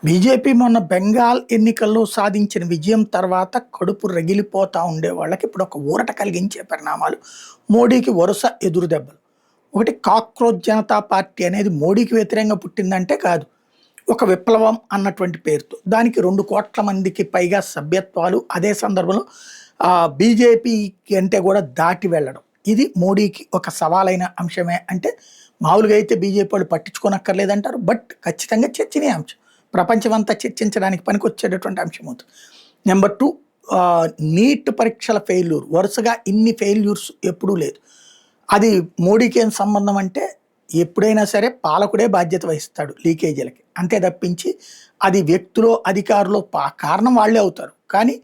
BJP మొన్న బెంగాల్ ఎన్నికల్లో సాధించిన విజయం తర్వాత కడుపు రగిలిపోతా ఉండే వాళ్ళకి ఇప్పుడు ఒక ఊరట కలిగించే పరిణామాలు. మోడీకి వరుస ఎదురు దెబ్బలు. ఒకటి, కాక్రోచ్ జనతా పార్టీ అనేది మోడీకి వ్యతిరేకంగా పుట్టిందంటే కాదు, ఒక విప్లవం అన్నటువంటి పేరుతో దానికి 2 కోట్ల మందికి పైగా సభ్యత్వాలు, అదే సందర్భంలో బీజేపీకి అంటే కూడా దాటి వెళ్ళడం, ఇది మోడీకి ఒక సవాలైన అంశమే. అంటే మామూలుగా అయితే బీజేపీ వాళ్ళు పట్టించుకోనక్కర్లేదంటారు, బట్ ఖచ్చితంగా చర్చనీయాంశం, ప్రపంచమంతా చర్చించడానికి పనికొచ్చేటటువంటి అంశం అవుతుంది. నెంబర్ 2, నీట్ పరీక్షల ఫెయిల్యూర్, వరుసగా ఇన్ని ఫెయిల్యూర్స్ ఎప్పుడూ లేదు. అది మోడీకి ఏం సంబంధం అంటే, ఎప్పుడైనా సరే పాలకుడే బాధ్యత వహిస్తాడు లీకేజీలకి, అంతే తప్పించి అది వ్యక్తులో అధికారులో కారణం వాళ్ళే అవుతారు, కానీ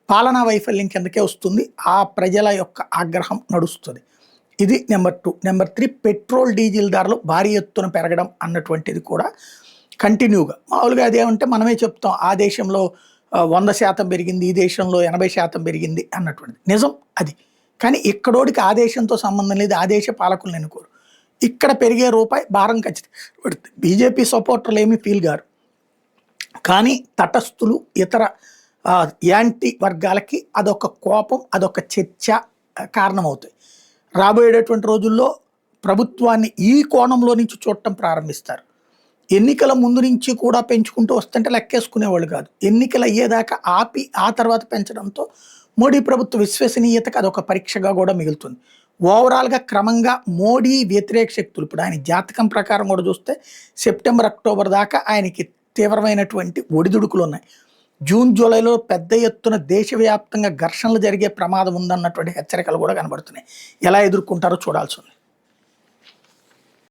పాలనా వైఫల్యం కిందకే వస్తుంది, ఆ ప్రజల యొక్క ఆగ్రహం నడుస్తుంది. ఇది నెంబర్ 2. నెంబర్ 3, పెట్రోల్ డీజిల్ ధరలు భారీ ఎత్తున పెరగడం అన్నటువంటిది కూడా కంటిన్యూగా. మామూలుగా అదేమంటే మనమే చెప్తాం, ఆ దేశంలో 100% పెరిగింది, ఈ దేశంలో 80% పెరిగింది అన్నటువంటిది నిజం అది. కానీ ఇక్కడోడికి ఆ దేశంతో సంబంధం లేదు, ఆ దేశ పాలకులను ఎన్నుకోరు. ఇక్కడ పెరిగే రూపాయి భారం ఖచ్చితంగా పడుతుంది. బీజేపీ సపోర్టర్లు ఏమీ ఫీల్ గారు, కానీ తటస్థులు, ఇతర యాంటీ వర్గాలకి అదొక కోపం, అదొక చర్చ కారణమవుతాయి. రాబోయేటటువంటి రోజుల్లో ప్రభుత్వాన్ని ఈ కోణంలో నుంచి చూడటం ప్రారంభిస్తారు. ఎన్నికల ముందు నుంచి కూడా పెంచుకుంటూ వస్తుంటే లెక్కేసుకునేవాళ్ళు కాదు, ఎన్నికలు అయ్యేదాకా ఆపి ఆ తర్వాత పెంచడంతో మోడీ ప్రభుత్వ విశ్వసనీయతకు అదొక పరీక్షగా కూడా మిగులుతుంది. ఓవరాల్గా క్రమంగా మోడీ వ్యతిరేక శక్తులు, ఇప్పుడు ఆయన జాతకం ప్రకారం కూడా చూస్తే సెప్టెంబర్, అక్టోబర్ దాకా ఆయనకి తీవ్రమైనటువంటి ఒడిదుడుకులు ఉన్నాయి. జూన్, జూలైలో పెద్ద ఎత్తున దేశవ్యాప్తంగా ఘర్షణలు జరిగే ప్రమాదం ఉందన్నటువంటి హెచ్చరికలు కూడా కనబడుతున్నాయి. ఎలా ఎదుర్కొంటారో చూడాల్సి ఉంది.